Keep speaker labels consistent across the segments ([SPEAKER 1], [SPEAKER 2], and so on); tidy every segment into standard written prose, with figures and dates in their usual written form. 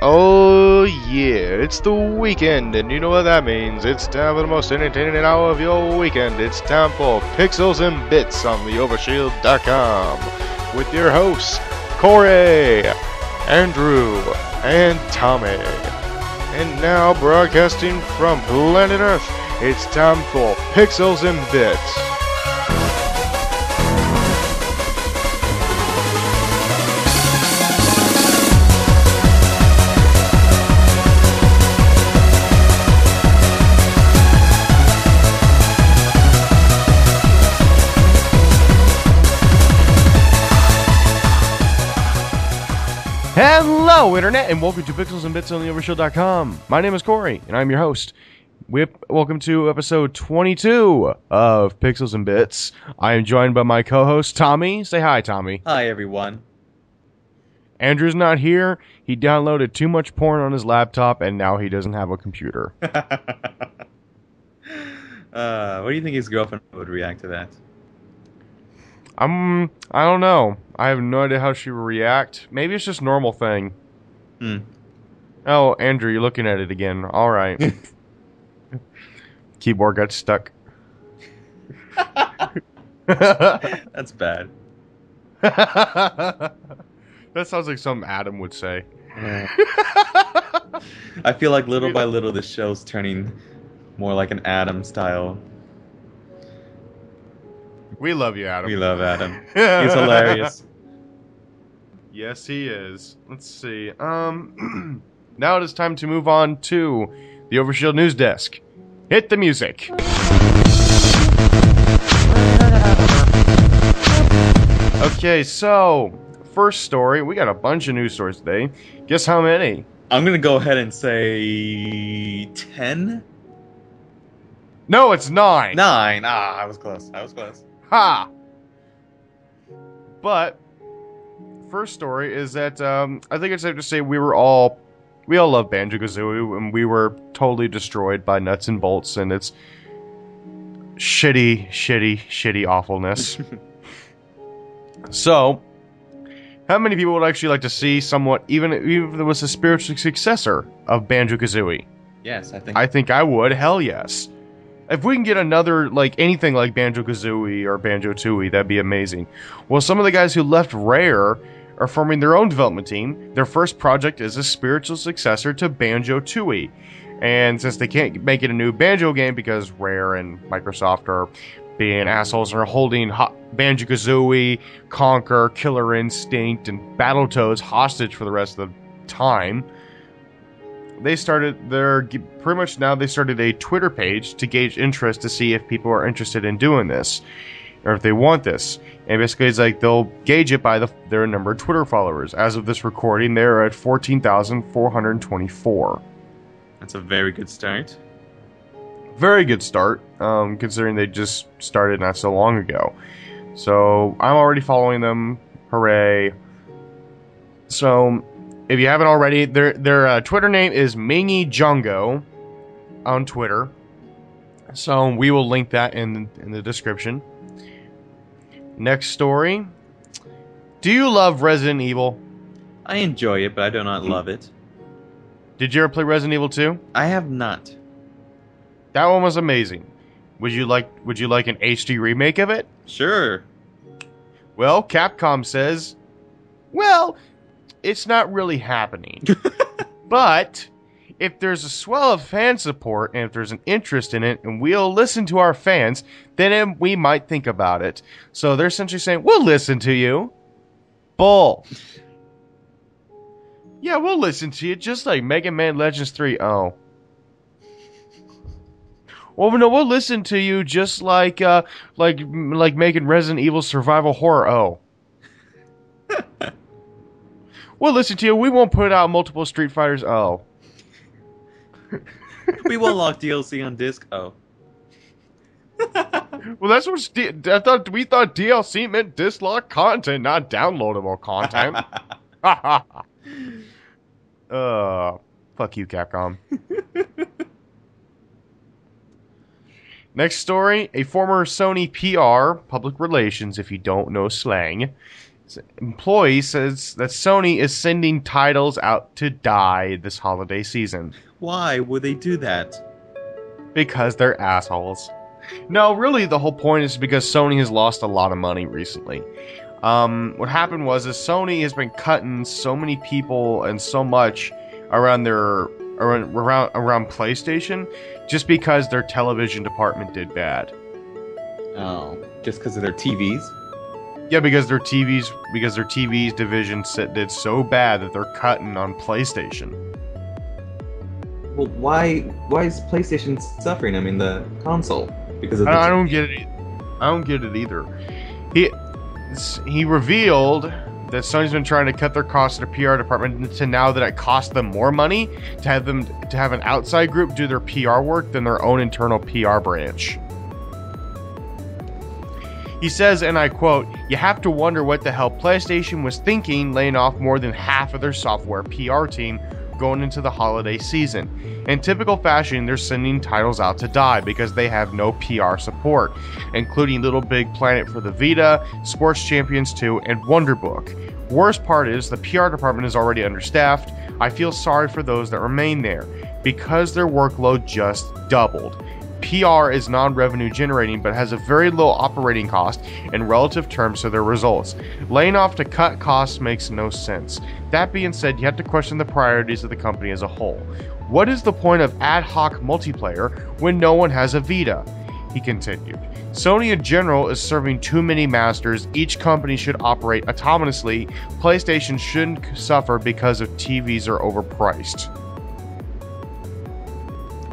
[SPEAKER 1] Oh yeah, it's the weekend, and you know what that means. It's time for the most entertaining hour of your weekend. It's time for Pixels and Bits on the Overshield.com with your hosts, Cory, Andrew, and Tommy. And now, broadcasting from planet Earth, it's time for Pixels and Bits. Hello, Internet, and welcome to Pixels and Bits on the Overshield.com. My name is Cory, and I'm your host. Welcome to episode 22 of Pixels and Bits. I am joined by my co-host, Tommy. Say hi, Tommy.
[SPEAKER 2] Hi, everyone.
[SPEAKER 1] Andrew's not here. He downloaded too much porn on his laptop, and now he doesn't have a computer.
[SPEAKER 2] What do you think his girlfriend would react to that?
[SPEAKER 1] I don't know. I have no idea how she will react. Maybe it's just a normal thing. Oh, Andrew, you're looking at it again. All right. Keyboard got stuck.
[SPEAKER 2] That's bad.
[SPEAKER 1] That sounds like something Adam would say.
[SPEAKER 2] I feel like little by little this show's turning more like an Adam style.
[SPEAKER 1] We love you, Adam.
[SPEAKER 2] We love Adam. He's hilarious.
[SPEAKER 1] Yes, he is. Let's see. Now it is time to move on to the Overshield News Desk. Hit the music. Okay, so first story. We got a bunch of news stories today. Guess how many?
[SPEAKER 2] I'm gonna go ahead and say 10?
[SPEAKER 1] No, it's 9.
[SPEAKER 2] 9. I was close.
[SPEAKER 1] Ha! But first story is that I think it's safe to say we all love Banjo-Kazooie, and we were totally destroyed by Nuts and Bolts and its shitty awfulness. So, how many people would actually like to see somewhat, even if there was a spiritual successor of Banjo-Kazooie?
[SPEAKER 2] Yes,
[SPEAKER 1] I think I would. Hell yes. If we can get another, anything like Banjo-Kazooie or Banjo-Tooie, that'd be amazing. Well, some of the guys who left Rare are forming their own development team. Their first project is a spiritual successor to Banjo-Tooie. And since they can't make it a new Banjo game because Rare and Microsoft are being assholes and are holding Banjo-Kazooie, Conker, Killer Instinct, and Battletoads hostage for the rest of the time, they started a Twitter page to gauge interest to see if people are interested in doing this or if they want this. And basically it's like they'll gauge it by their number of Twitter followers. As of this recording, they're at 14,424.
[SPEAKER 2] That's a very good start.
[SPEAKER 1] Very good start, considering they just started not so long ago. So I'm already following them. Hooray. So if you haven't already, their Twitter name is Mingy Jungo on Twitter. So we will link that in the description. Next story. Do you love Resident Evil?
[SPEAKER 2] I enjoy it, but I do not love it.
[SPEAKER 1] Did you ever play Resident Evil 2?
[SPEAKER 2] I have not.
[SPEAKER 1] That one was amazing. Would you like an HD remake of it?
[SPEAKER 2] Sure.
[SPEAKER 1] Well, Capcom says, well, it's not really happening. But if there's a swell of fan support and if there's an interest in it and we'll listen to our fans, then we might think about it. So they're essentially saying, we'll listen to you. Bull. Yeah, we'll listen to you just like Mega Man Legends 3. Oh. Well, no, we'll listen to you just like making Resident Evil survival horror. Oh. We'll listen to you. We won't put out multiple Street Fighters. Oh.
[SPEAKER 2] We won't lock DLC on disc. Oh.
[SPEAKER 1] Well, that's what we thought DLC meant disc lock content, not downloadable content. Fuck you, Capcom. Next story, a former Sony PR, public relations if you don't know slang, employee says that Sony is sending titles out to die this holiday season.
[SPEAKER 2] Why would they do that?
[SPEAKER 1] Because they're assholes. No, really, the whole point is because Sony has lost a lot of money recently. What happened was Sony has been cutting so many people and so much around around PlayStation just because their television department did bad.
[SPEAKER 2] Oh, just because of their TVs?
[SPEAKER 1] Yeah, because their TVs division did so bad that they're cutting on PlayStation.
[SPEAKER 2] Well, why is PlayStation suffering? I mean, the console, because of
[SPEAKER 1] I don't get it. I don't get it either. He revealed that Sony's been trying to cut their costs in their PR department to now that it costs them more money to have an outside group do their PR work than their own internal PR branch. He says, and I quote, "You have to wonder what the hell PlayStation was thinking laying off more than half of their software PR team going into the holiday season. In typical fashion, they're sending titles out to die because they have no PR support, including Little Big Planet for the Vita, Sports Champions 2, and Wonderbook. Worst part is the PR department is already understaffed. I feel sorry for those that remain there because their workload just doubled. PR is non-revenue generating but has a very low operating cost in relative terms to their results. Laying off to cut costs makes no sense. That being said, you have to question the priorities of the company as a whole. What is the point of ad hoc multiplayer when no one has a Vita?" He continued. "Sony in general is serving too many masters. Each company should operate autonomously. PlayStation shouldn't suffer because of TVs are overpriced."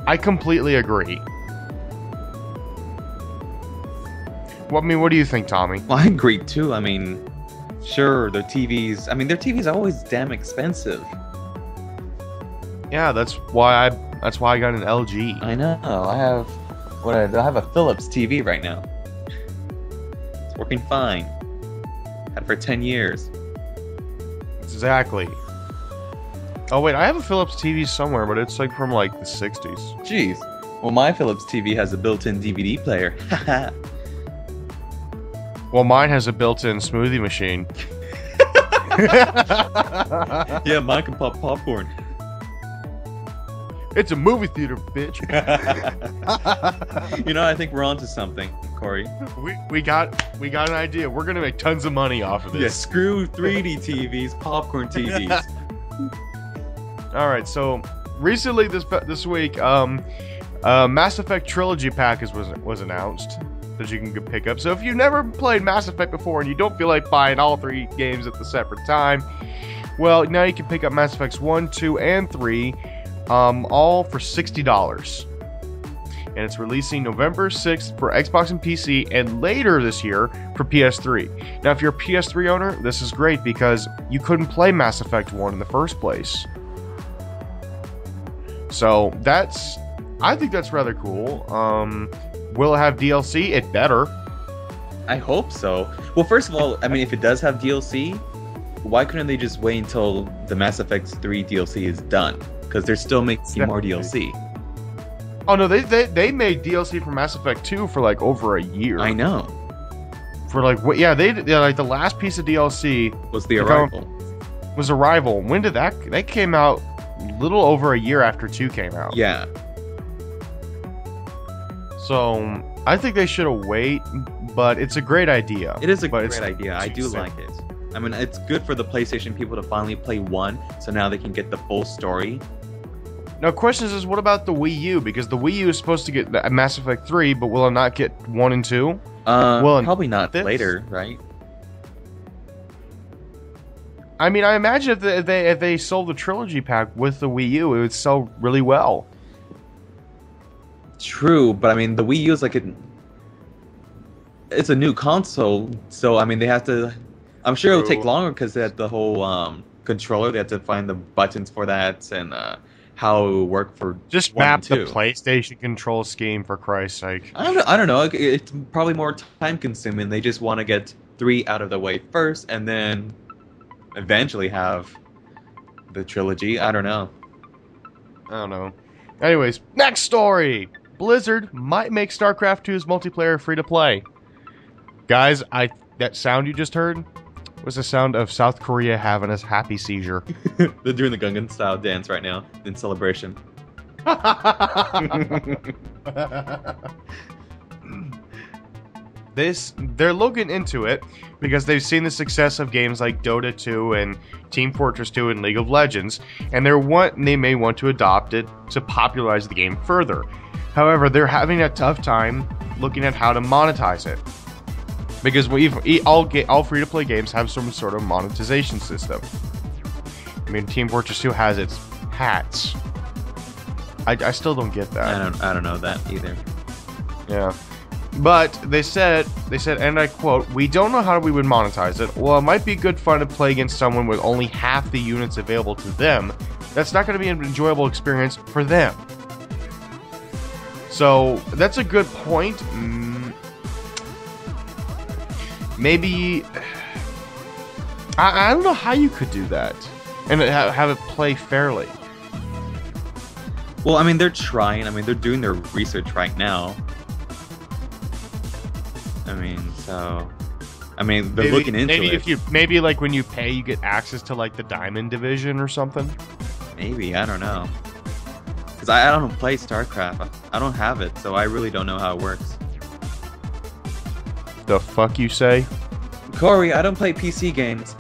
[SPEAKER 1] I completely agree. Well, I mean, what do you think, Tommy?
[SPEAKER 2] Well, I agree too. I mean, sure, their TVs are always damn expensive.
[SPEAKER 1] Yeah, that's why I got an LG.
[SPEAKER 2] I know. I have a Philips TV right now. It's working fine. Had it for 10 years.
[SPEAKER 1] Exactly. Oh wait, I have a Philips TV somewhere, but it's like from like the 60s.
[SPEAKER 2] Jeez. Well, my Philips TV has a built-in DVD player. Haha.
[SPEAKER 1] Well, mine has a built-in smoothie machine.
[SPEAKER 2] Yeah, mine can pop popcorn.
[SPEAKER 1] It's a movie theater, bitch.
[SPEAKER 2] You know, I think we're onto something, Corey.
[SPEAKER 1] We got an idea. We're gonna make tons of money off of this.
[SPEAKER 2] Yeah, screw 3D TVs, popcorn TVs.
[SPEAKER 1] All right, so recently this week, Mass Effect Trilogy Pack was announced that you can pick up. So if you've never played Mass Effect before and you don't feel like buying all 3 games at the separate time, well, now you can pick up Mass Effects 1, 2, and 3, all for $60. And it's releasing November 6th for Xbox and PC, and later this year for PS3. Now, if you're a PS3 owner, this is great because you couldn't play Mass Effect 1 in the first place. So I think that's rather cool. Will it have DLC? It better.
[SPEAKER 2] I hope so. Well, first of all, I mean, if it does have DLC, why couldn't they just wait until the Mass Effect 3 DLC is done? Because they're still making more DLC.
[SPEAKER 1] Oh no, they made DLC for Mass Effect 2 for like over a year.
[SPEAKER 2] I know.
[SPEAKER 1] For like what? Yeah, like the last piece of DLC
[SPEAKER 2] was the Arrival.
[SPEAKER 1] Was Arrival. When did that? That came out a little over a year after 2 came out.
[SPEAKER 2] Yeah.
[SPEAKER 1] So I think they should have waited, but it's a great idea.
[SPEAKER 2] It is a great idea. I do like it. I mean, it's good for the PlayStation people to finally play 1, so now they can get the full story.
[SPEAKER 1] Now, question is, what about the Wii U? Because the Wii U is supposed to get Mass Effect 3, but will it not get 1 and 2?
[SPEAKER 2] Well, probably not later, right?
[SPEAKER 1] I mean, I imagine if they sold the trilogy pack with the Wii U, it would sell really well.
[SPEAKER 2] True, but I mean, the Wii U is like it's a new console, so I mean, they have to. I'm sure it'll take longer because they have the whole controller. They have to find the buttons for that and how it will work for
[SPEAKER 1] just map the PlayStation control scheme, for Christ's sake.
[SPEAKER 2] I don't know. It's probably more time consuming. They just want to get 3 out of the way first, and then eventually have the trilogy. I don't know.
[SPEAKER 1] Anyways, next story. Blizzard might make StarCraft 2's multiplayer free to play. Guys, that sound you just heard, was the sound of South Korea having a happy seizure.
[SPEAKER 2] They're doing the Gungan style dance right now in celebration.
[SPEAKER 1] They're looking into it because they've seen the success of games like Dota 2 and Team Fortress 2 and League of Legends, and they may want to adopt it to popularize the game further. However, they're having a tough time looking at how to monetize it. Because all free-to-play games have some sort of monetization system. I mean, Team Fortress 2 has its hats. I still don't get that.
[SPEAKER 2] I don't know that either.
[SPEAKER 1] Yeah. But they said, and I quote, "We don't know how we would monetize it. Well, it might be good fun to play against someone with only half the units available to them. That's not going to be an enjoyable experience for them." So, that's a good point. Maybe... I don't know how you could do that. And have it play fairly.
[SPEAKER 2] Well, I mean, they're trying. I mean, they're doing their research right now. I mean, so... I mean, they're looking into it.
[SPEAKER 1] Maybe, like, when you pay, you get access to, like, the Diamond Division or something?
[SPEAKER 2] Maybe, I don't know. Because I don't play StarCraft. I don't have it, so I really don't know how it works.
[SPEAKER 1] The fuck you say?
[SPEAKER 2] Cory, I don't play PC games.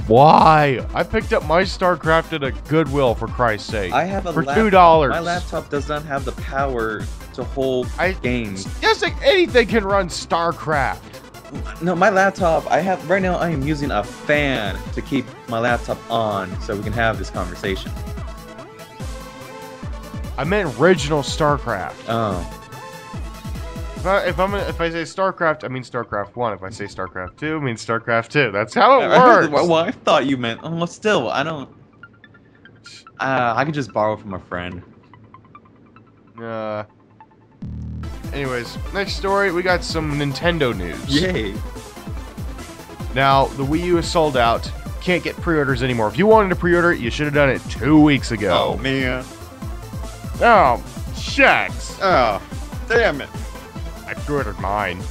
[SPEAKER 1] Why? I picked up my StarCraft at a Goodwill, for Christ's sake.
[SPEAKER 2] I have a
[SPEAKER 1] for $2.
[SPEAKER 2] My laptop does not have the power to hold games.
[SPEAKER 1] Yes, like anything can run StarCraft.
[SPEAKER 2] No, my laptop, right now I am using a fan to keep my laptop on so we can have this conversation.
[SPEAKER 1] I meant original StarCraft.
[SPEAKER 2] Oh.
[SPEAKER 1] If I say StarCraft, I mean StarCraft 1. If I say StarCraft 2, I mean StarCraft 2. That's how it works.
[SPEAKER 2] Well, I thought you meant... well, still, I don't... I could just borrow from a friend.
[SPEAKER 1] Anyways, next story, we got some Nintendo news.
[SPEAKER 2] Yay.
[SPEAKER 1] Now, the Wii U is sold out. Can't get pre-orders anymore. If you wanted to pre-order it, you should have done it 2 weeks ago.
[SPEAKER 2] Oh, man.
[SPEAKER 1] Oh, shucks.
[SPEAKER 2] Oh, damn it.
[SPEAKER 1] I pre-ordered mine.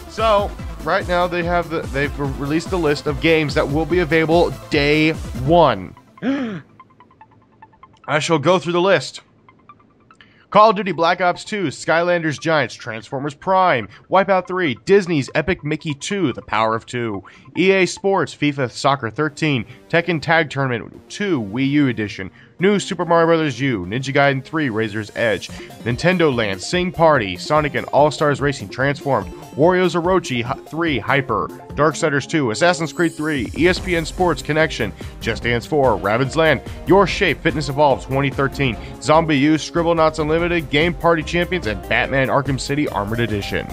[SPEAKER 1] So, right now they've released a list of games that will be available day 1. I shall go through the list. Call of Duty Black Ops 2, Skylanders Giants, Transformers Prime, Wipeout 3, Disney's Epic Mickey 2, The Power of 2, EA Sports, FIFA Soccer 13, Tekken Tag Tournament 2, Wii U Edition, New Super Mario Bros. U, Ninja Gaiden 3, Razor's Edge, Nintendo Land, Sing Party, Sonic and All-Stars Racing Transformed, Wario's Orochi 3, Hyper, Darksiders 2, Assassin's Creed 3, ESPN Sports Connection, Just Dance 4, Rabbids Land, Your Shape Fitness Evolved 2013, Zombie U, Scribblenauts Unlimited, Game Party Champions, and Batman Arkham City Armored Edition.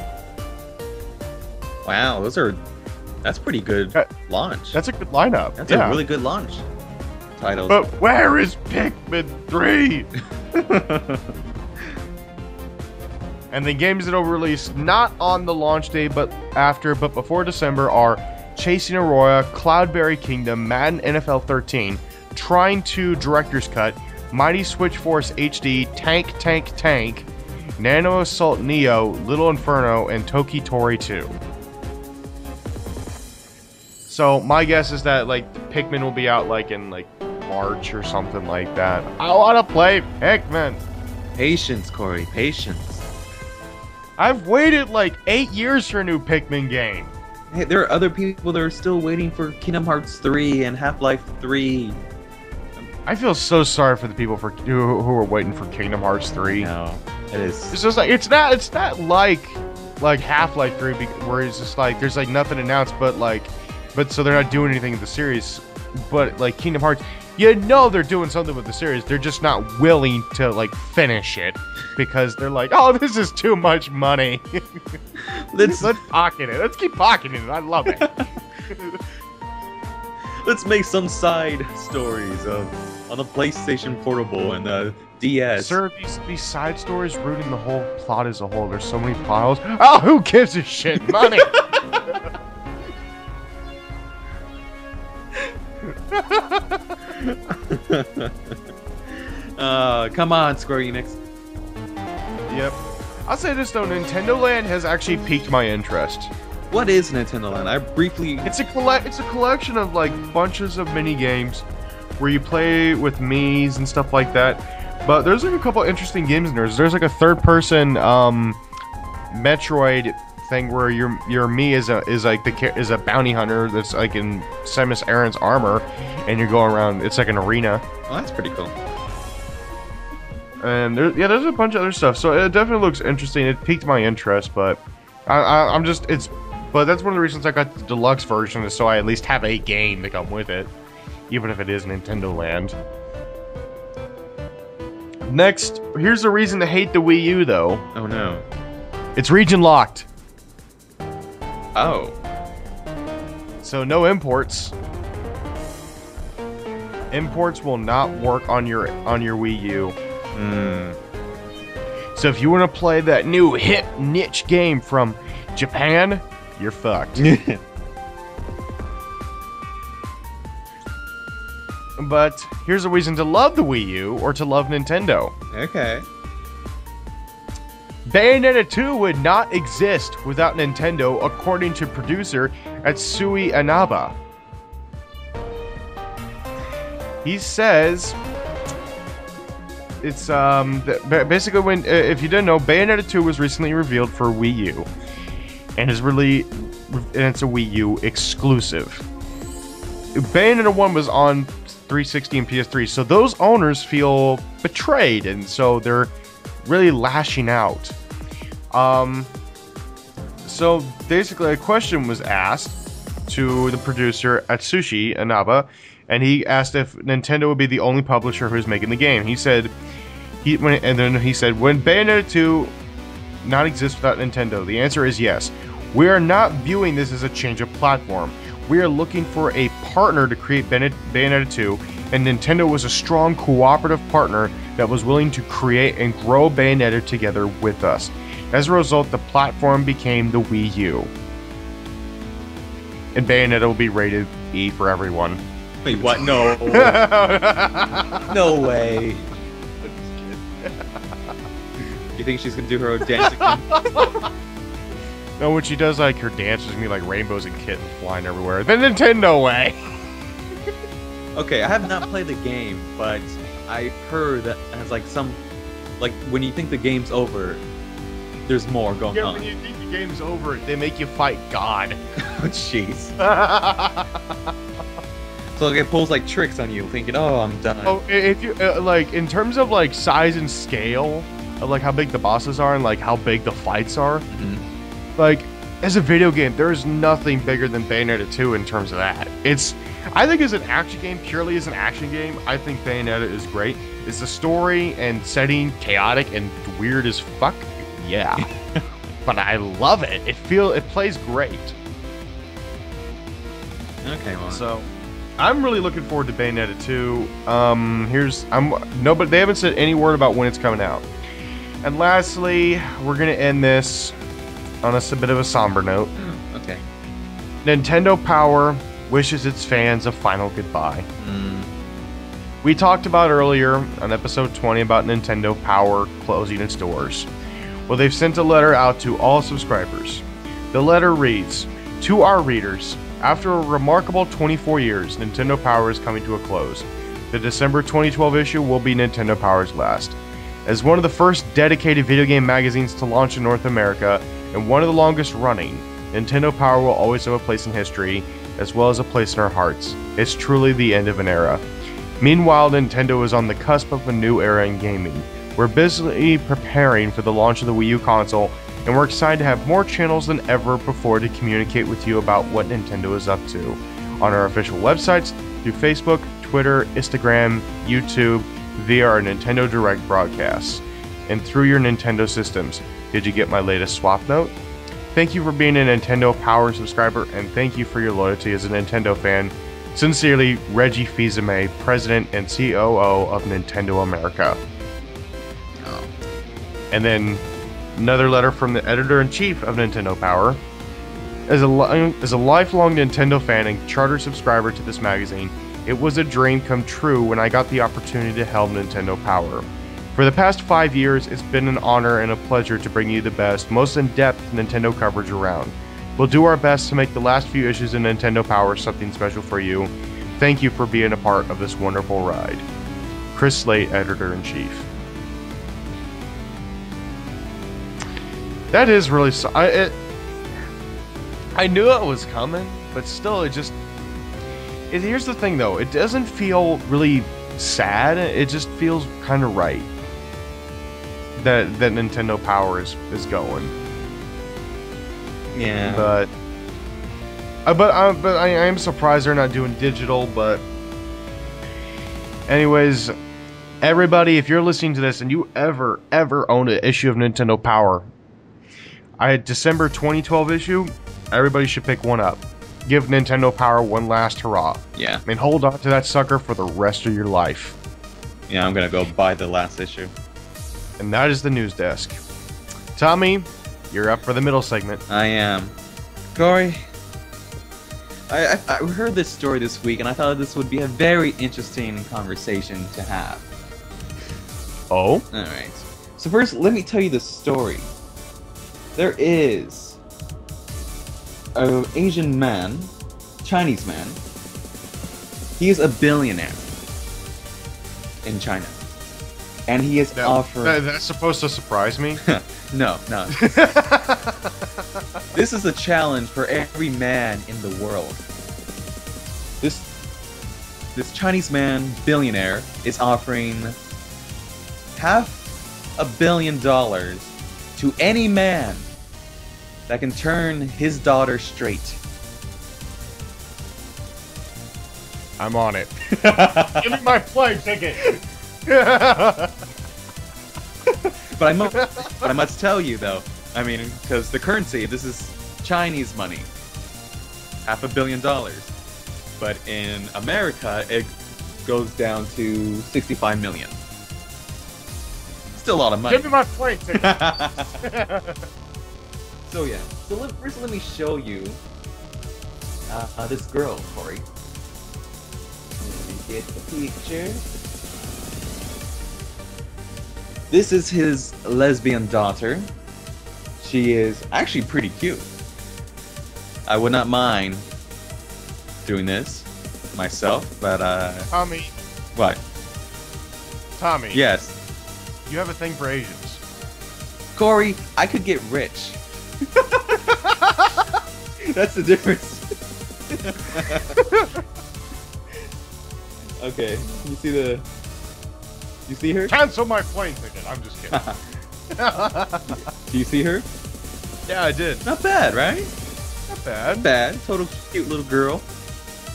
[SPEAKER 2] Wow, that's pretty good launch.
[SPEAKER 1] That's a good lineup.
[SPEAKER 2] That's a really good launch. Titles.
[SPEAKER 1] But where is Pikmin 3? And the games that will release not on the launch day but before December are Chasing Aurora, Cloudberry Kingdom, Madden NFL 13, Trine 2 Director's Cut, Mighty Switch Force HD, Tank, Nano Assault Neo, Little Inferno, and Toki Tori 2. So my guess is that like Pikmin will be out like in like March or something like that. I want to play Pikmin.
[SPEAKER 2] Patience, Cory, patience.
[SPEAKER 1] I've waited like 8 years for a new Pikmin game.
[SPEAKER 2] Hey, there are other people that are still waiting for Kingdom Hearts 3 and Half-Life 3.
[SPEAKER 1] I feel so sorry for the people who are waiting for Kingdom Hearts 3.
[SPEAKER 2] No, it is.
[SPEAKER 1] It's just like it's not like Half-Life 3 where it's just like there's like nothing announced but so they're not doing anything in the series. But like Kingdom Hearts, you know they're doing something with the series. They're just not willing to like finish it because they're like, oh, this is too much money. Let's pocket it. Let's keep pocketing it. I love it.
[SPEAKER 2] Let's make some side stories on the PlayStation Portable and the DS.
[SPEAKER 1] Sir, these side stories ruining the whole plot as a whole. There's so many plot holes. Oh, who gives a shit? Money.
[SPEAKER 2] Come on, Square Enix.
[SPEAKER 1] Yep. I'll say this though, Nintendo Land has actually piqued my interest.
[SPEAKER 2] What is Nintendo Land? I briefly...
[SPEAKER 1] It's a collection of like bunches of mini games where you play with Miis and stuff like that. But there's like a couple interesting games in there. There's like a third-person Metroid thing where your Mii is a bounty hunter that's like in Samus Aran's armor, and you're going around. It's like an arena.
[SPEAKER 2] Oh, that's pretty cool.
[SPEAKER 1] And there's a bunch of other stuff. So it definitely looks interesting. It piqued my interest, but but that's one of the reasons I got the deluxe version, is so I at least have a game to come with it, even if it is Nintendo Land. Next, here's the reason to hate the Wii U, though.
[SPEAKER 2] Oh no.
[SPEAKER 1] It's region locked.
[SPEAKER 2] Oh.
[SPEAKER 1] So no imports. Imports will not work on your Wii U. So if you want to play that new hip niche game from Japan, you're fucked. But here's a reason to love the Wii U or to love Nintendo.
[SPEAKER 2] Okay.
[SPEAKER 1] Bayonetta 2 would not exist without Nintendo, according to producer Atsui Inaba. He says it's basically when if you didn't know, Bayonetta 2 was recently revealed for Wii U, and it's a Wii U exclusive. Bayonetta 1 was on 360 and PS3, so those owners feel betrayed, and so they're really lashing out. So basically a question was asked to the producer Atsushi Inaba, and he asked if Nintendo would be the only publisher who's making the game. He said when Bayonetta 2 not exist without Nintendo, the answer is yes. We are not viewing this as a change of platform. We are looking for a partner to create Bayonetta 2, and Nintendo was a strong cooperative partner that was willing to create and grow Bayonetta together with us. As a result, the platform became the Wii U. And Bayonetta will be rated E for everyone.
[SPEAKER 2] Wait, what? No. No way. You think she's gonna do her own dance again?
[SPEAKER 1] No, when she does like her dance, there's gonna be like rainbows and kittens flying everywhere. The Nintendo way.
[SPEAKER 2] Okay, I have not played the game, but I heard that it has like some, like when you think the game's over, there's more going on.
[SPEAKER 1] When you think the game's over, they make you fight God.
[SPEAKER 2] Oh, jeez. So like, it pulls like tricks on you, thinking, "Oh, I'm done."
[SPEAKER 1] Oh, if you like in terms of like size and scale of like how big the bosses are and like how big the fights are, like as a video game, there is nothing bigger than Bayonetta 2 in terms of that. I think as an action game, purely as an action game, I think Bayonetta is great. Is the story and setting chaotic and weird as fuck? Yeah. But I love it. It plays great.
[SPEAKER 2] Okay, well.
[SPEAKER 1] So I'm really looking forward to Bayonetta 2. But they haven't said any word about when it's coming out. And lastly, we're gonna end this on a bit of a somber note.
[SPEAKER 2] Okay.
[SPEAKER 1] Nintendo Power wishes its fans a final goodbye. We talked about earlier on episode 20 about Nintendo Power closing its doors. Well, they've sent a letter out to all subscribers. The letter reads, "To our readers, after a remarkable 24 years, Nintendo Power is coming to a close. The December 2012 issue will be Nintendo Power's last. As one of the first dedicated video game magazines to launch in North America, and one of the longest running, Nintendo Power will always have a place in history, as well as a place in our hearts. It's truly the end of an era. Meanwhile, Nintendo is on the cusp of a new era in gaming. We're busily preparing for the launch of the Wii U console, and we're excited to have more channels than ever before to communicate with you about what Nintendo is up to. On our official websites, through Facebook, Twitter, Instagram, YouTube, via our Nintendo Direct broadcasts, and through your Nintendo systems. Did you get my latest swap note? Thank you for being a Nintendo Power subscriber, and thank you for your loyalty as a Nintendo fan. Sincerely, Reggie Fils-Aimé, President and COO of Nintendo America."
[SPEAKER 2] Oh.
[SPEAKER 1] And then another letter from the editor-in-chief of Nintendo Power. As a lifelong Nintendo fan and charter subscriber to this magazine, it was a dream come true when I got the opportunity to helm Nintendo Power. For the past 5 years, it's been an honor and a pleasure to bring you the best, most in-depth Nintendo coverage around. We'll do our best to make the last few issues of Nintendo Power something special for you. Thank you for being a part of this wonderful ride. Chris Slate, Editor-in-Chief. That is really... I knew it was coming, but still, here's the thing, though. It doesn't feel really sad. It just feels kind of right that Nintendo Power is going.
[SPEAKER 2] Yeah.
[SPEAKER 1] But I am surprised they're not doing digital. But anyways, everybody, if you're listening to this and you ever own an issue of Nintendo Power, December 2012 issue, everybody should pick one up. Give Nintendo Power one last hurrah.
[SPEAKER 2] Yeah.
[SPEAKER 1] I mean, hold on to that sucker for the rest of your life.
[SPEAKER 2] Yeah, I'm gonna go buy the last issue.
[SPEAKER 1] And that is the news desk. Tommy, you're up for the middle segment.
[SPEAKER 2] I am. Cory, I heard this story this week, and I thought this would be a very interesting conversation to have.
[SPEAKER 1] Oh?
[SPEAKER 2] Alright. So first, let me tell you the story. There is an Asian man, Chinese man. He is a billionaire in China. And he is offering...
[SPEAKER 1] That's supposed to surprise me?
[SPEAKER 2] No. This is a challenge for every man in the world. This Chinese man, billionaire, is offering $500 million to any man that can turn his daughter straight.
[SPEAKER 1] I'm on it. Give me my plane ticket.
[SPEAKER 2] But I must tell you though, I mean, because the currency, this is Chinese money, $500 million. But in America, it goes down to 65 million. Still a lot of money.
[SPEAKER 1] Give me my plane ticket.
[SPEAKER 2] So yeah, so first let me show you this girl, Cory. Let me get the picture. This is his lesbian daughter. She is actually pretty cute. I would not mind doing this myself, but
[SPEAKER 1] Tommy.
[SPEAKER 2] What?
[SPEAKER 1] Tommy.
[SPEAKER 2] Yes.
[SPEAKER 1] You have a thing for Asians.
[SPEAKER 2] Cory, I could get rich. That's the difference. Okay, you see her?
[SPEAKER 1] Cancel my plane ticket. I'm just kidding.
[SPEAKER 2] Do you see her?
[SPEAKER 1] Yeah, I did.
[SPEAKER 2] Not bad, right?
[SPEAKER 1] Not bad.
[SPEAKER 2] Not bad. Total cute little girl.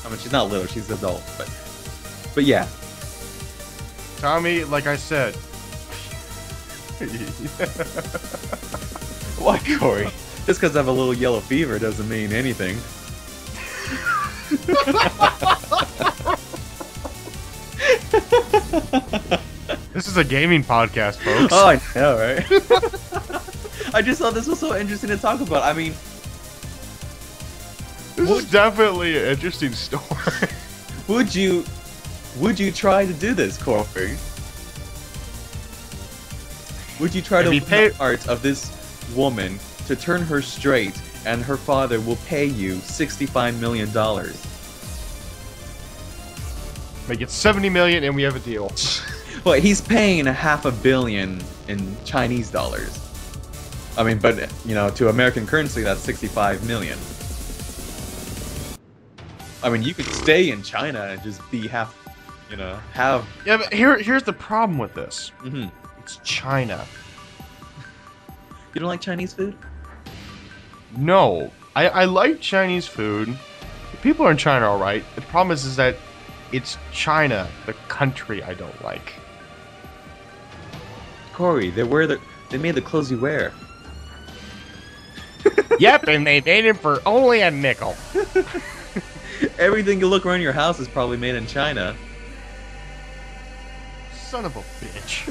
[SPEAKER 2] I mean, she's not little, she's adult, but yeah.
[SPEAKER 1] Tommy, like I said.
[SPEAKER 2] Why, Cory? Just because I have a little yellow fever doesn't mean anything.
[SPEAKER 1] This is a gaming podcast, folks.
[SPEAKER 2] Oh, I know, right? I just thought this was so interesting to talk about. I mean,
[SPEAKER 1] this is definitely an interesting story.
[SPEAKER 2] Would you try to do this, Cory? Would you try to win the heart of this woman to turn her straight, and her father will pay you $65 million?
[SPEAKER 1] Make it 70 million, and we have a deal.
[SPEAKER 2] Well, he's paying $500 million in Chinese dollars. I mean, but you know, to American currency, that's 65 million. I mean, you could stay in China and just be have.
[SPEAKER 1] Yeah, but here's the problem with this.
[SPEAKER 2] Mm-hmm.
[SPEAKER 1] It's China.
[SPEAKER 2] You don't like Chinese food?
[SPEAKER 1] No, I like Chinese food. The people in China are alright. The problem is that it's China, the country, I don't like.
[SPEAKER 2] Cory, they made the clothes you wear.
[SPEAKER 1] Yep, and they made it for only a nickel.
[SPEAKER 2] Everything you look around your house is probably made in China.
[SPEAKER 1] Son of a bitch.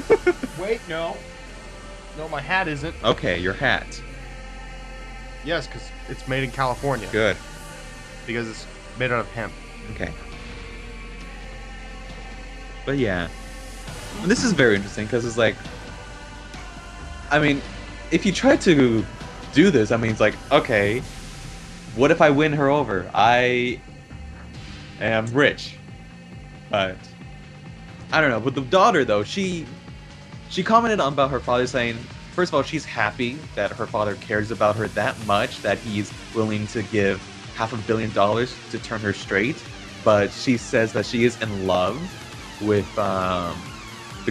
[SPEAKER 1] Wait, no. No, my hat isn't.
[SPEAKER 2] Okay, your hat.
[SPEAKER 1] Yes, because it's made in California.
[SPEAKER 2] Good.
[SPEAKER 1] Because it's made out of hemp.
[SPEAKER 2] Okay. But yeah. And this is very interesting because it's like, I mean, if you try to do this, I mean, it's like, okay, what if I win her over? I am rich, but I don't know. With the daughter, though, she commented on about her father saying, first of all, she's happy that her father cares about her that much that he's willing to give $500 million to turn her straight. But she says that she is in love with the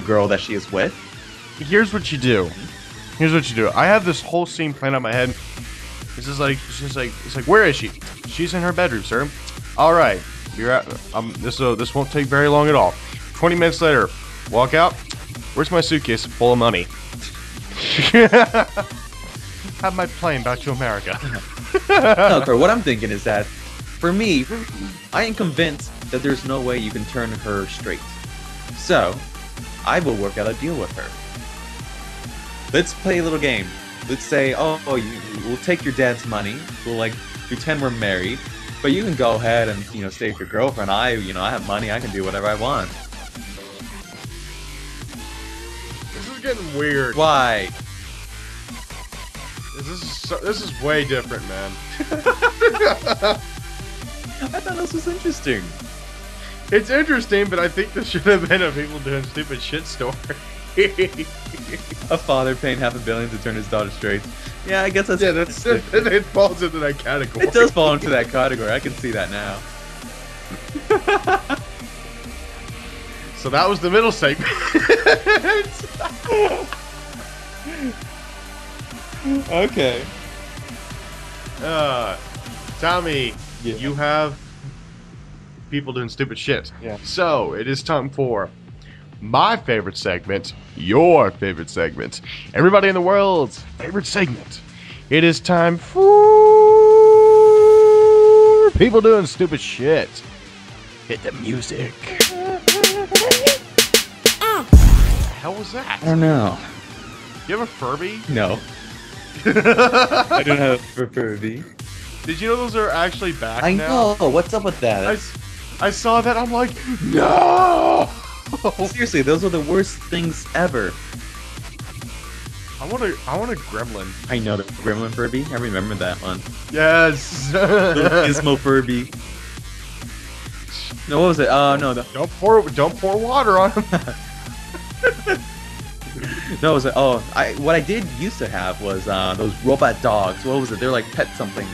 [SPEAKER 2] girl that she is with.
[SPEAKER 1] Here's what you do. Here's what you do. I have this whole scene planned out in my head. This is like, it's like, where is she? She's in her bedroom, sir. All right, you're at. This won't take very long at all. 20 minutes later, walk out. Where's my suitcase full of money? Have my plane back to America.
[SPEAKER 2] No, Kurt, what I'm thinking is that, for me, I am convinced that there's no way you can turn her straight. So, I will work out a deal with her. Let's play a little game. Let's say, we'll take your dad's money. We'll like pretend we're married, but you can go ahead and stay with your girlfriend. I have money. I can do whatever I want.
[SPEAKER 1] This is getting weird.
[SPEAKER 2] Why?
[SPEAKER 1] This is way different, man.
[SPEAKER 2] I thought this was interesting.
[SPEAKER 1] It's interesting, but I think this should have been a people doing stupid shit story.
[SPEAKER 2] A father paying $500 million to turn his daughter straight. Yeah, I guess that's
[SPEAKER 1] it falls into that category.
[SPEAKER 2] It does fall into that category. I can see that now.
[SPEAKER 1] So that was the middle segment.
[SPEAKER 2] Okay.
[SPEAKER 1] Tommy,
[SPEAKER 2] yeah.
[SPEAKER 1] You have people doing stupid shit.
[SPEAKER 2] Yeah.
[SPEAKER 1] So it is time for my favorite segment, your favorite segment, everybody in the world's favorite segment. It is time for people doing stupid shit. Hit the music. What the hell was that?
[SPEAKER 2] I don't know.
[SPEAKER 1] You have a Furby?
[SPEAKER 2] No. I don't have a Furby.
[SPEAKER 1] Did you know those are actually back
[SPEAKER 2] I
[SPEAKER 1] now?
[SPEAKER 2] know. What's up with that?
[SPEAKER 1] I saw that. I'm like, no.
[SPEAKER 2] Seriously, those are the worst things ever.
[SPEAKER 1] I want a gremlin.
[SPEAKER 2] I know the Gremlin Furby. I remember that one.
[SPEAKER 1] Yes.
[SPEAKER 2] Gizmo Furby. No, what was it? No.
[SPEAKER 1] Don't pour water on him.
[SPEAKER 2] No, it was what I did used to have was those robot dogs. What was it? They're like pet something.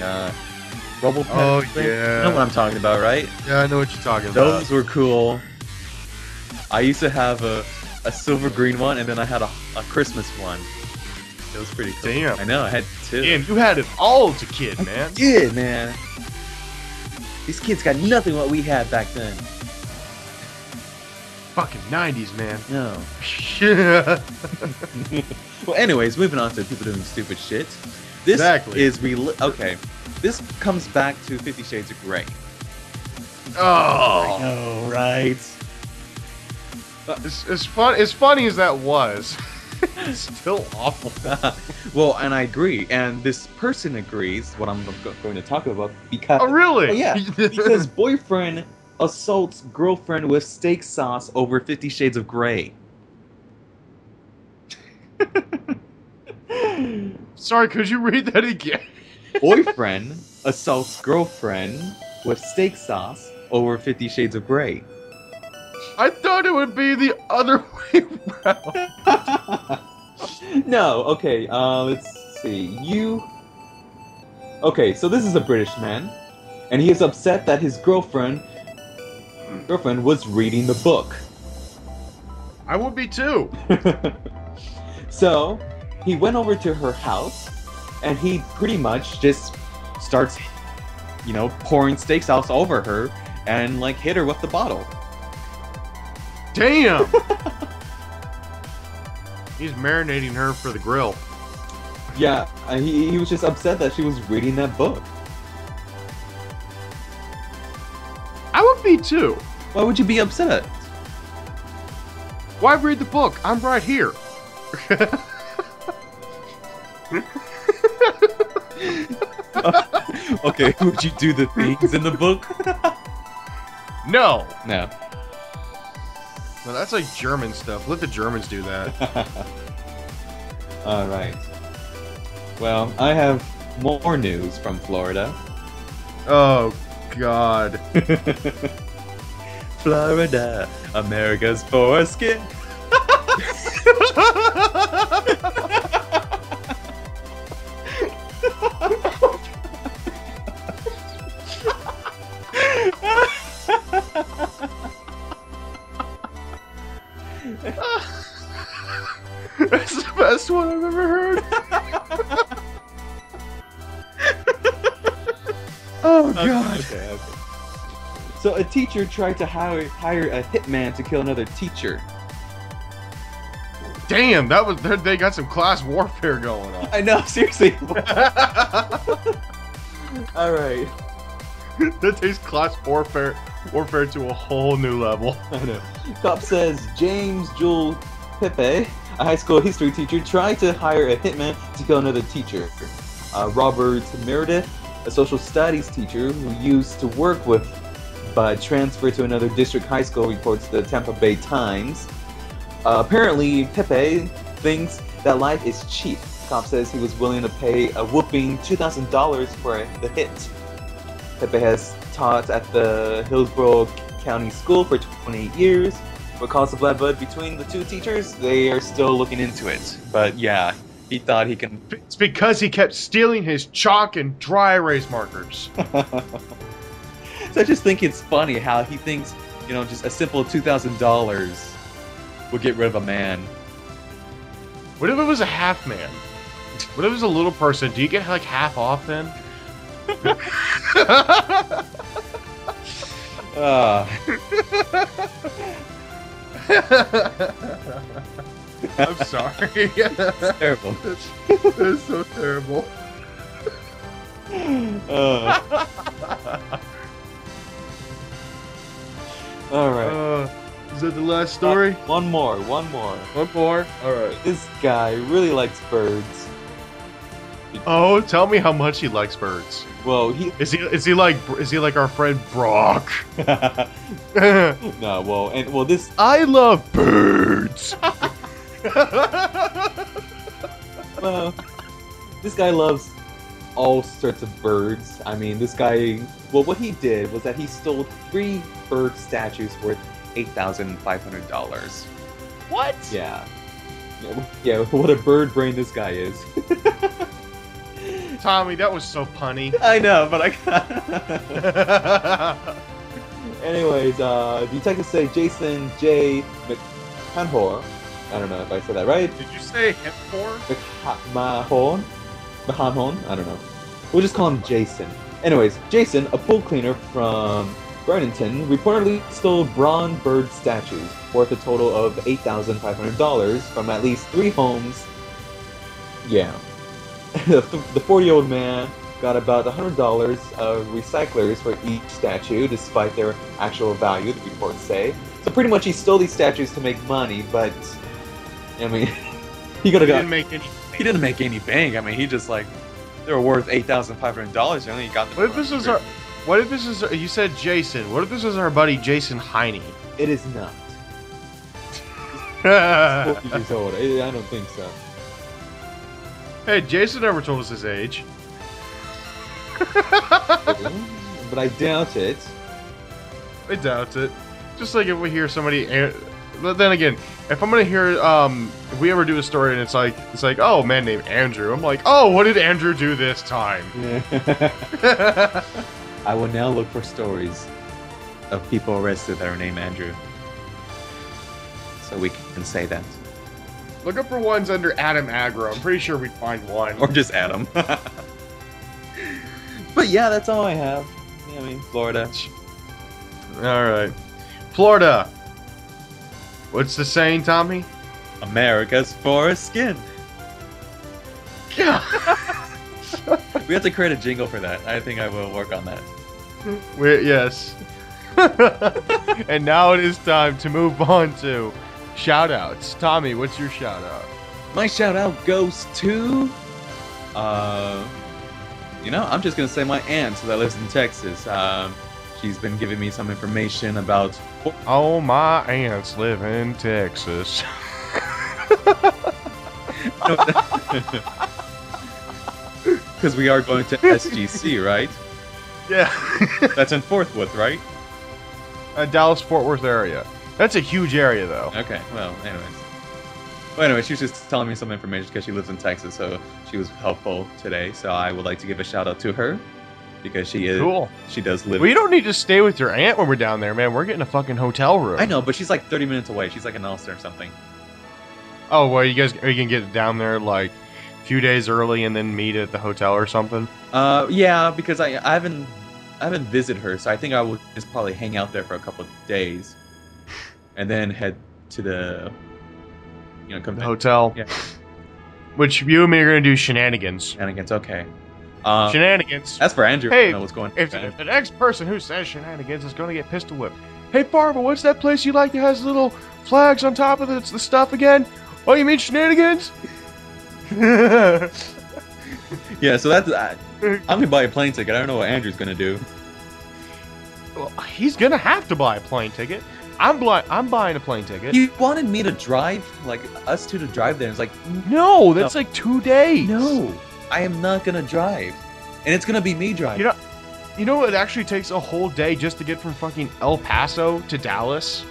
[SPEAKER 2] Robo pet.
[SPEAKER 1] Oh
[SPEAKER 2] thing?
[SPEAKER 1] yeah.
[SPEAKER 2] You know what I'm talking about, right?
[SPEAKER 1] Yeah, I know what you're talking about.
[SPEAKER 2] Those were cool. I used to have a silver green one, and then I had a Christmas one. It was pretty cool.
[SPEAKER 1] Damn.
[SPEAKER 2] I know, I had two.
[SPEAKER 1] Damn, you had it all as a kid, man.
[SPEAKER 2] I did, man. These kids got nothing what we had back then.
[SPEAKER 1] Fucking 90s, man.
[SPEAKER 2] No.
[SPEAKER 1] Yeah.
[SPEAKER 2] Well, anyways, moving on to people doing stupid shit. This is okay. This comes back to 50 Shades of Grey.
[SPEAKER 1] Oh.
[SPEAKER 2] I know, right?
[SPEAKER 1] As funny as that was, it's still awful.
[SPEAKER 2] Well, and I agree, and this person agrees what I'm going to talk about because.
[SPEAKER 1] Oh, really?
[SPEAKER 2] Oh, yeah, because boyfriend assaults girlfriend with steak sauce over 50 Shades of Grey.
[SPEAKER 1] Sorry, could you read that again?
[SPEAKER 2] Boyfriend assaults girlfriend with steak sauce over 50 Shades of Grey.
[SPEAKER 1] I thought it would be the other way around.
[SPEAKER 2] No, okay, let's see. Okay, so this is a British man, and he is upset that his girlfriend was reading the book.
[SPEAKER 1] I would be too.
[SPEAKER 2] So, he went over to her house, and he pretty much just starts, pouring steak sauce over her, and, hit her with the bottle.
[SPEAKER 1] Damn! He's marinating her for the grill.
[SPEAKER 2] Yeah, he was just upset that she was reading that book.
[SPEAKER 1] I would be too.
[SPEAKER 2] Why would you be upset?
[SPEAKER 1] Why read the book? I'm right here.
[SPEAKER 2] Okay, would you do the things in the book?
[SPEAKER 1] No.
[SPEAKER 2] No.
[SPEAKER 1] Well, that's like German stuff. Let the Germans do that.
[SPEAKER 2] All right. Well, I have more news from Florida.
[SPEAKER 1] Oh, God.
[SPEAKER 2] Florida, America's foreskin.
[SPEAKER 1] That's the best one I've ever heard. Oh, God.
[SPEAKER 2] Okay. So a teacher tried to hire a hitman to kill another teacher.
[SPEAKER 1] Damn, they got some class warfare going on.
[SPEAKER 2] I know, seriously. All right.
[SPEAKER 1] That takes class warfare to a whole new level.
[SPEAKER 2] I know. Cop says James Jewel Pepe, a high school history teacher, tried to hire a hitman to kill another teacher. Robert Meredith, a social studies teacher who used to work with but transferred to another district high school, reports the Tampa Bay Times. Apparently, Pepe thinks that life is cheap. Cop says he was willing to pay a whooping $2,000 for the hit. Pepe has taught at the Hillsborough County School for 28 years. What caused the blood between the two teachers? They are still looking into it. But yeah, he thought he can...
[SPEAKER 1] It's because he kept stealing his chalk and dry erase markers.
[SPEAKER 2] So I just think it's funny how he thinks, you know, just a simple $2,000 will get rid of a man.
[SPEAKER 1] What if it was a half man? What if it was a little person? Do you get like half off then? I'm sorry.
[SPEAKER 2] It's terrible.
[SPEAKER 1] It's so terrible.
[SPEAKER 2] Alright.
[SPEAKER 1] Is that the last story?
[SPEAKER 2] One more.
[SPEAKER 1] One more? Alright.
[SPEAKER 2] This guy really likes birds.
[SPEAKER 1] Oh, tell me how much he likes birds.
[SPEAKER 2] Well,
[SPEAKER 1] Is he like our friend Brock?
[SPEAKER 2] No, well, this...
[SPEAKER 1] I love birds!
[SPEAKER 2] Well, this guy loves all sorts of birds. I mean, this guy... Well, what he did was that he stole 3 bird statues worth $8,500.
[SPEAKER 1] What?
[SPEAKER 2] Yeah. Yeah, what a bird brain this guy is.
[SPEAKER 1] Tommy, that was so punny.
[SPEAKER 2] I know, but Anyways, detectives say Jason J. McHanhor. I don't know if I said that right.
[SPEAKER 1] Did you say Hempor?
[SPEAKER 2] McHanhon? I don't know. We'll just call him Jason. Anyways, Jason, a pool cleaner from Burlington, reportedly stole bronze bird statues worth a total of $8,500 from at least 3 homes. Yeah. The 40-year-old man got about $100 of recyclers for each statue, despite their actual value, the reports say. So pretty much he stole these statues to make money, but I mean, he didn't make any bank. I mean, he just like they were worth $8,500, and he got them.
[SPEAKER 1] What if this is you said Jason? What if this is our buddy Jason Heine?
[SPEAKER 2] It is not. He's 40 years old. I don't think so.
[SPEAKER 1] Hey, Jason never told us his age.
[SPEAKER 2] But I doubt it.
[SPEAKER 1] I doubt it. Just like if we hear somebody, but then again, if I'm gonna hear, if we ever do a story and it's like, oh, a man named Andrew, I'm like, oh, what did Andrew do this time?
[SPEAKER 2] Yeah. I will now look for stories of people arrested that are named Andrew, so we can say that.
[SPEAKER 1] Look up for ones under Adam Aggro. I'm pretty sure we'd find one.
[SPEAKER 2] Or just Adam. But yeah, that's all I have. Yeah, I mean, Florida.
[SPEAKER 1] Alright. Florida. What's the saying, Tommy?
[SPEAKER 2] America's foreskin.
[SPEAKER 1] Yeah.
[SPEAKER 2] We have to create a jingle for that. I think I will work on that.
[SPEAKER 1] Yes. And now it is time to move on to shout-outs. Tommy, what's your shout-out?
[SPEAKER 2] My shout-out goes to... you know, I'm just going to say my aunt that lives in Texas. She's been giving me some information about.
[SPEAKER 1] Oh, my aunts live in Texas.
[SPEAKER 2] Because we are going to SGC, right?
[SPEAKER 1] Yeah.
[SPEAKER 2] That's in Fort Worth, right?
[SPEAKER 1] Dallas-Fort Worth area. That's a huge area, though.
[SPEAKER 2] Okay, well, anyways. Well, anyway, she was just telling me some information because she lives in Texas, so she was helpful today. So I would like to give a shout out to her because she is
[SPEAKER 1] Cool.
[SPEAKER 2] She does live.
[SPEAKER 1] Well, you don't need to stay with your aunt when we're down there, man. We're getting a fucking hotel room.
[SPEAKER 2] I know, but she's like 30 minutes away. She's like in Ulster or something.
[SPEAKER 1] Oh, well, you can get down there like a few days early and then meet at the hotel or something.
[SPEAKER 2] Yeah, because I haven't visited her, so I think I would just probably hang out there for a couple of days, and then head to the come
[SPEAKER 1] The hotel.
[SPEAKER 2] Yeah.
[SPEAKER 1] Which you and me are gonna do shenanigans.
[SPEAKER 2] Shenanigans. Okay.
[SPEAKER 1] Shenanigans.
[SPEAKER 2] As for Andrew,
[SPEAKER 1] Hey,
[SPEAKER 2] I know what's going on.
[SPEAKER 1] If the next person who says shenanigans is gonna get pistol whipped. Hey, Farva, what's that place you like that has little flags on top of it? It's the stuff again? Oh, you mean shenanigans?
[SPEAKER 2] Yeah, so that's. I'm gonna buy a plane ticket. I don't know what Andrew's gonna do.
[SPEAKER 1] Well, he's gonna have to buy a plane ticket. I'm buying a plane ticket.
[SPEAKER 2] You wanted me to drive, like us two to drive there. It's like,
[SPEAKER 1] No, that's like 2 days.
[SPEAKER 2] no, I am not gonna drive, and it's gonna be me driving.
[SPEAKER 1] You know it actually takes a whole day just to get from fucking El Paso to Dallas?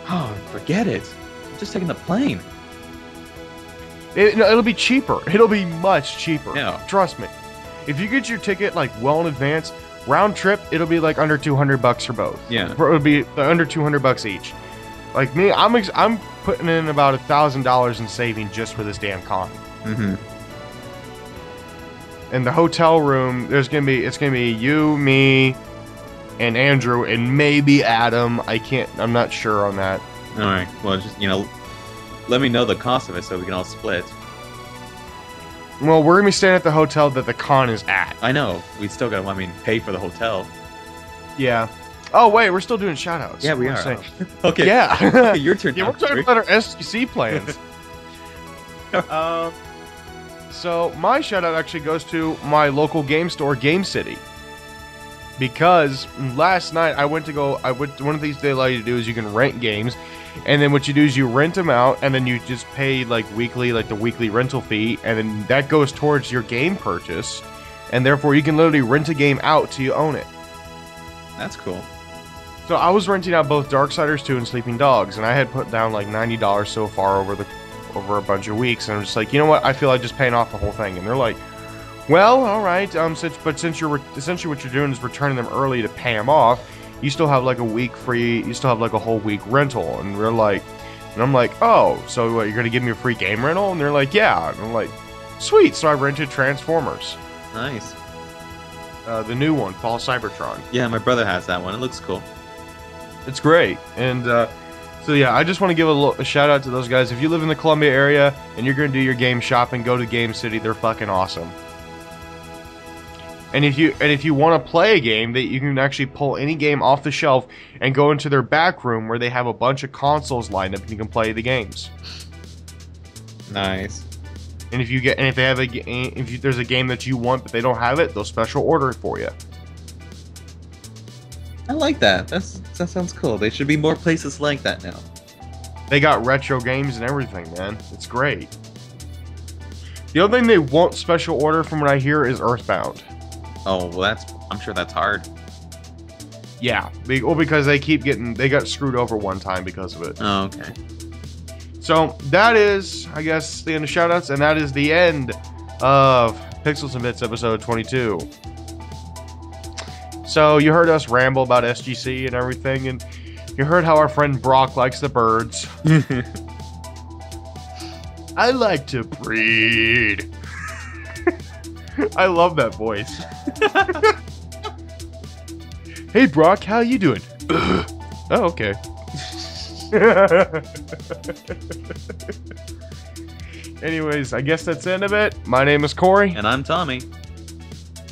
[SPEAKER 2] Oh, forget it. I'm just taking the plane.
[SPEAKER 1] It'll be cheaper. It'll be much cheaper.
[SPEAKER 2] Yeah.
[SPEAKER 1] Trust me. If you get your ticket like well in advance, round trip, it'll be like under $200 for both.
[SPEAKER 2] Yeah.
[SPEAKER 1] It'll be under $200 each. Like me, I'm putting in about $1,000 in saving just for this damn con.
[SPEAKER 2] Mm-hmm.
[SPEAKER 1] And the hotel room, it's gonna be you, me, and Andrew, and maybe Adam. I'm not sure on that.
[SPEAKER 2] All right. Well, just let me know the cost of it so we can all split.
[SPEAKER 1] Well, we're gonna be staying at the hotel that the con is at.
[SPEAKER 2] I know. We still gotta, pay for the hotel.
[SPEAKER 1] Yeah. Oh wait, we're still doing shoutouts.
[SPEAKER 2] Yeah, we
[SPEAKER 1] What
[SPEAKER 2] are.
[SPEAKER 1] am I saying?
[SPEAKER 2] Okay.
[SPEAKER 1] Yeah.
[SPEAKER 2] Okay, your turn.
[SPEAKER 1] Yeah,
[SPEAKER 2] now,
[SPEAKER 1] we're talking
[SPEAKER 2] Corey.
[SPEAKER 1] about our SGC plans. So my shout out actually goes to my local game store, Game City. Because last night one of these they allow you to do is you can rent games, and then what you do is you rent them out, and then you just pay like the weekly rental fee, and then that goes towards your game purchase, and therefore you can literally rent a game out till you own it.
[SPEAKER 2] That's cool.
[SPEAKER 1] So I was renting out both Darksiders 2 and Sleeping Dogs, and I had put down like $90 so far over a bunch of weeks, and I'm just like, you know what? I feel like just paying off the whole thing. And they're like, well, all right. Since you're essentially what you're doing is returning them early to pay them off, you still have like a week free. You still have like a whole week rental. And we're like, and I'm like, oh, so what, you're gonna give me a free game rental? And they're like, yeah. And I'm like, sweet. So I rented Transformers,
[SPEAKER 2] Nice.
[SPEAKER 1] the new one, Fall Cybertron.
[SPEAKER 2] Yeah, my brother has that one. It looks cool.
[SPEAKER 1] It's great. And so yeah, I just want to give a shout out to those guys. If you live in the Columbia area and you're going to do your game shopping, go to Game City. They're fucking awesome. And if you want to play a game, that you can actually pull any game off the shelf and go into their back room where they have a bunch of consoles lined up and you can play the games.
[SPEAKER 2] Nice.
[SPEAKER 1] And if there's a game that you want but they don't have it, they'll special order it for you.
[SPEAKER 2] I like that. That sounds cool. There should be more places like that now.
[SPEAKER 1] They got retro games and everything, man. It's great. The other thing they won't special order, from what I hear, is Earthbound.
[SPEAKER 2] Oh, well, I'm sure that's hard.
[SPEAKER 1] Yeah, because they got screwed over one time because of it.
[SPEAKER 2] Oh, okay.
[SPEAKER 1] So that is, I guess, the end of shoutouts, and that is the end of Pixels and Bits episode 22. So you heard us ramble about SGC and everything, and you heard how our friend Brock likes the birds. I like to breed. I love that voice. Hey Brock, how you doing? Oh, okay. Anyways, I guess that's the end of it. My name is Corey.
[SPEAKER 2] And I'm Tommy.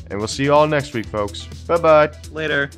[SPEAKER 1] And we'll see you all next week, folks. Bye-bye.
[SPEAKER 2] Later.